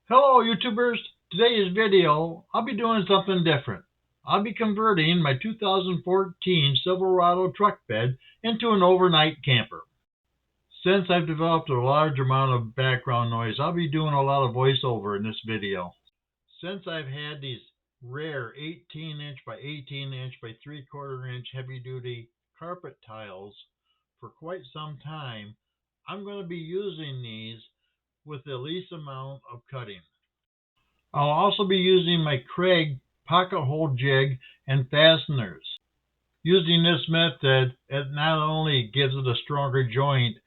Hello YouTubers! Today's video, I'll be doing something different. I'll be converting my 2014 Silverado truck bed into an overnight camper. Since I've developed a large amount of background noise, I'll be doing a lot of voiceover in this video. Since I've had these rare 18-inch by 18-inch by 3/4-inch heavy-duty carpet tiles for quite some time, I'm going to be using these with the least amount of cutting. I'll also be using my Craig pocket hole jig and fasteners. Using this method, it not only gives it a stronger joint,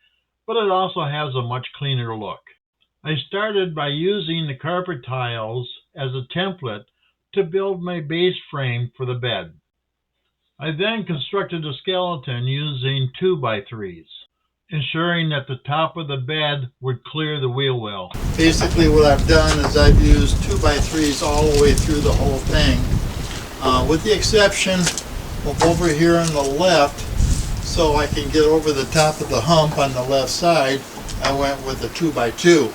but it also has a much cleaner look. I started by using the carpet tiles as a template to build my base frame for the bed. I then constructed a skeleton using 2x3s, ensuring that the top of the bed would clear the wheel well. Basically what I've done is I've used 2x3s all the way through the whole thing, with the exception of over here on the left, so I can get over the top of the hump on the left side. I went with a 2x2,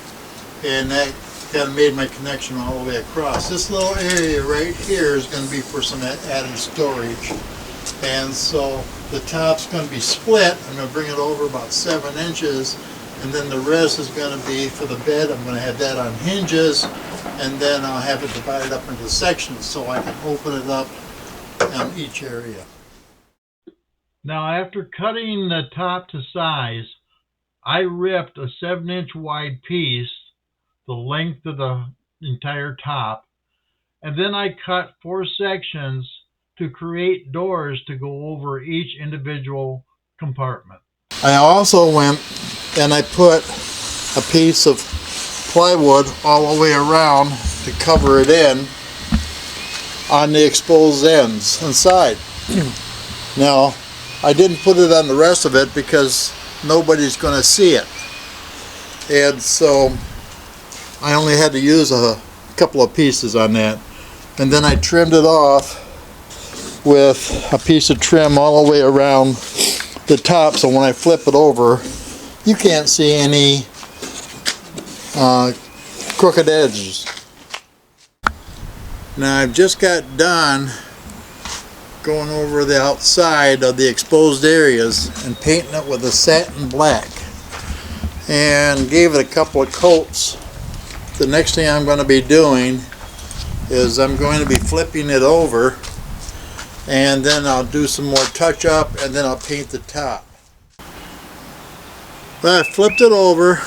and that kind of made my connection all the way across. This little area right here is going to be for some added storage, and so the top's going to be split. I'm going to bring it over about 7 inches, and then the rest is going to be for the bed. I'm going to have that on hinges, and then I'll have it divided up into sections so I can open it up on each area. Now, after cutting the top to size, I ripped a 7-inch wide piece, the length of the entire top, and then I cut 4 sections to create doors to go over each individual compartment. I also went and I put a piece of plywood all the way around to cover it in on the exposed ends inside. Now, I didn't put it on the rest of it because nobody's going to see it, and so I only had to use a couple of pieces on that, and then I trimmed it off with a piece of trim all the way around the top, so when I flip it over you can't see any crooked edges. Now I've just got done going over the outside of the exposed areas and painting it with a satin black, and gave it a couple of coats. The next thing I'm going to be doing is I'm going to be flipping it over, and then I'll do some more touch up, and then I'll paint the top. But I flipped it over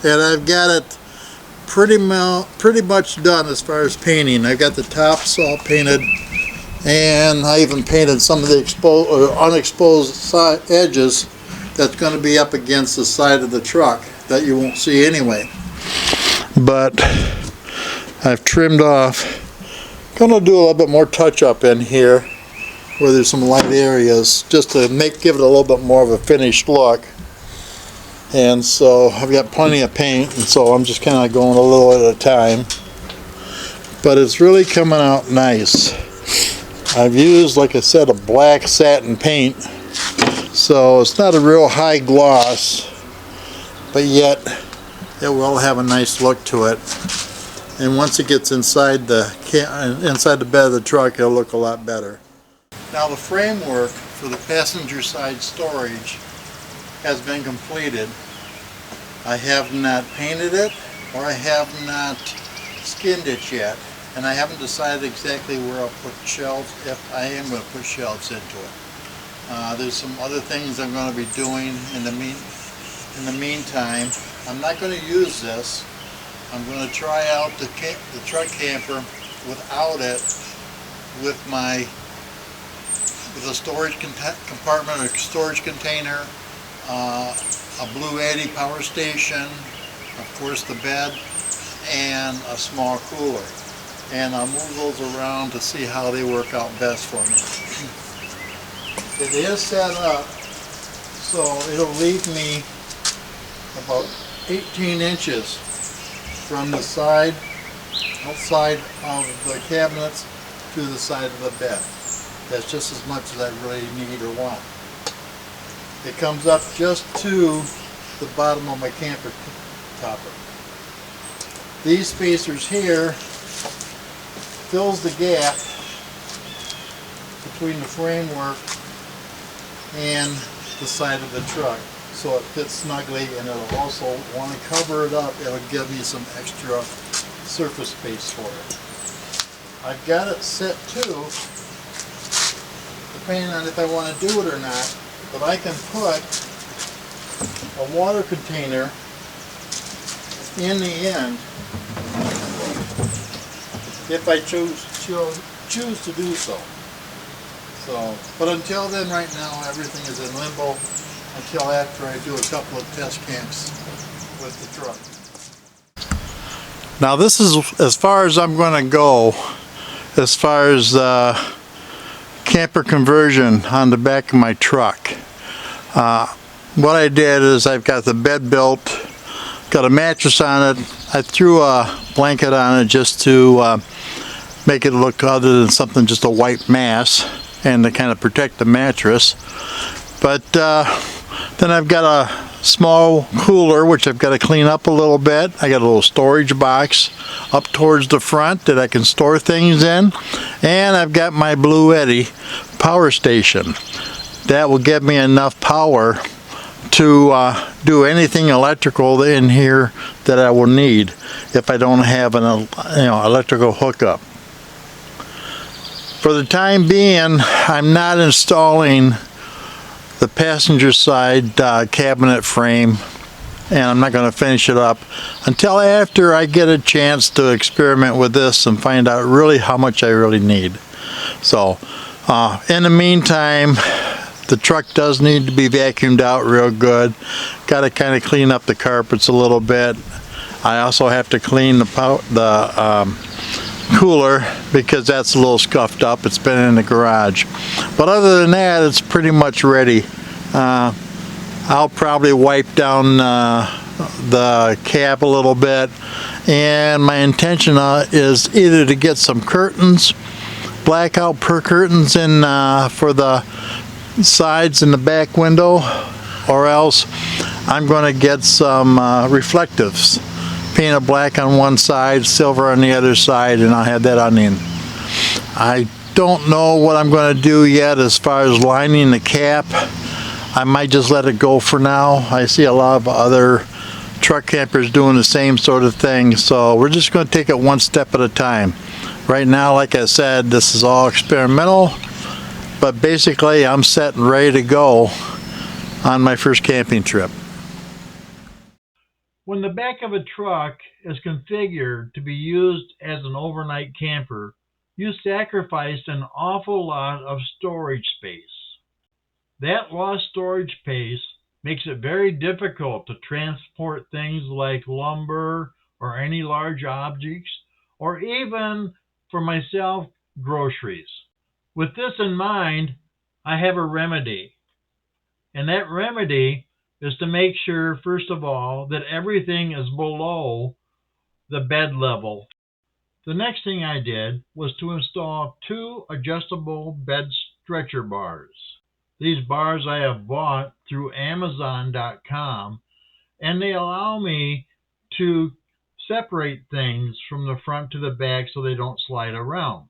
and I've got it pretty much done as far as painting. I've got the tops all painted, and I even painted some of the exposed or unexposed side edges that's going to be up against the side of the truck that you won't see anyway. But I've trimmed off. Going to do a little bit more touch up in here where there's some light areas, just to give it a little bit more of a finished look. And so I've got plenty of paint, and so I'm just kind of going a little at a time. But it's really coming out nice. I've used, like I said, a black satin paint, so it's not a real high gloss, but yet it will have a nice look to it. And once it gets inside the bed of the truck, it'll look a lot better. Now the framework for the passenger side storage has been completed. I have not painted it, or I have not skinned it yet, and I haven't decided exactly where I'll put shelves, if I am going to put shelves into it. There's some other things I'm going to be doing in the meantime. I'm not going to use this. I'm going to try out the truck camper without it, with a storage compartment or storage container, a Blue Eddy power station, of course the bed, and a small cooler. And I'll move those around to see how they work out best for me. It is set up so it'll leave me about 18 inches from the outside of the cabinets to the side of the bed. That's just as much as I really need or want. It comes up just to the bottom of my camper topper. these spacers here fills the gap between the framework and the side of the truck, so it fits snugly, and it'll also, want to cover it up, it'll give me some extra surface space for it. I've got it set to, depending on if I want to do it or not, but I can put a water container in the end if I choose to do so. But until then, right now, everything is in limbo until after I do a couple of test camps with the truck. Now this is as far as I'm going to go as far as camper conversion on the back of my truck. What I did is I've got the bed built, got a mattress on it. I threw a blanket on it just to make it look other than something, just a white mass, and to kind of protect the mattress. But then I've got a small cooler which I've got to clean up a little bit. I got a little storage box up towards the front that I can store things in, and I've got my Blue Eddy power station. That will give me enough power to do anything electrical in here that I will need if I don't have an electrical hookup. For the time being, I'm not installing the passenger side cabinet frame, and I'm not going to finish it up until after I get a chance to experiment with this and find out really how much I really need. So in the meantime, the truck does need to be vacuumed out real good. Got to kind of clean up the carpets a little bit. I also have to clean the cooler because that's a little scuffed up. It's been in the garage. But other than that, it's pretty much ready. I'll probably wipe down the cab a little bit, and my intention is either to get some curtains, blackout curtains in for the sides and the back window, or else I'm going to get some reflectives, painted black on one side, silver on the other side, and I'll have that on in. I don't know what I'm going to do yet as far as lining the cap. I might just let it go for now. I see a lot of other truck campers doing the same sort of thing, so we're just going to take it one step at a time. Right now, like I said, this is all experimental, but basically I'm set and ready to go on my first camping trip. When the back of a truck is configured to be used as an overnight camper, you sacrifice an awful lot of storage space. That lost storage space makes it very difficult to transport things like lumber or any large objects, or even, for myself, groceries. With this in mind, I have a remedy. And that remedy is to make sure, first of all, that everything is below the bed level. The next thing I did was to install 2 adjustable bed stretcher bars. These bars I have bought through Amazon.com, and they allow me to separate things from the front to the back so they don't slide around.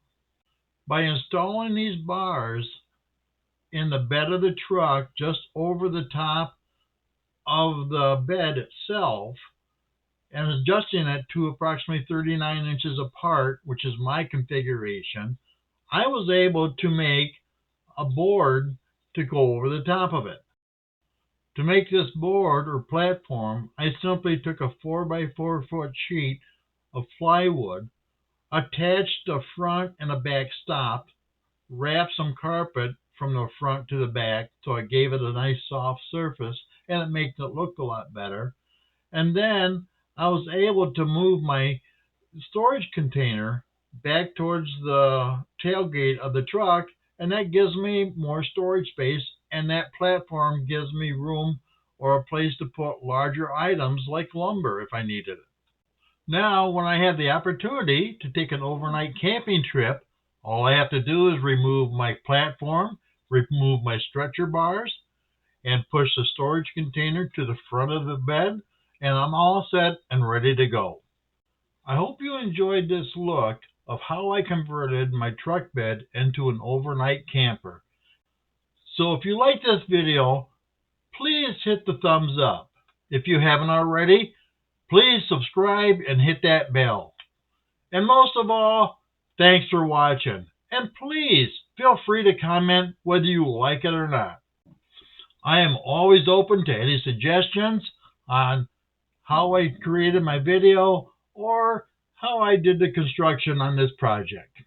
By installing these bars in the bed of the truck just over the top of the bed itself and adjusting it to approximately 39 inches apart, which is my configuration, I was able to make a board to go over the top of it. To make this board or platform, I simply took a 4x4 foot sheet of plywood, attached a front and a back stop, wrapped some carpet from the front to the back so it gave it a nice soft surface and it makes it look a lot better. And then I was able to move my storage container back towards the tailgate of the truck, and that gives me more storage space, and that platform gives me room or a place to put larger items like lumber if I needed it. Now, when I have the opportunity to take an overnight camping trip, all I have to do is remove my platform, remove my stretcher bars, and push the storage container to the front of the bed, and I'm all set and ready to go. I hope you enjoyed this look of how I converted my truck bed into an overnight camper. So if you like this video, please hit the thumbs up. If you haven't already, please subscribe and hit that bell. And most of all, thanks for watching. And please feel free to comment whether you like it or not. I am always open to any suggestions on how I created my video or how I did the construction on this project.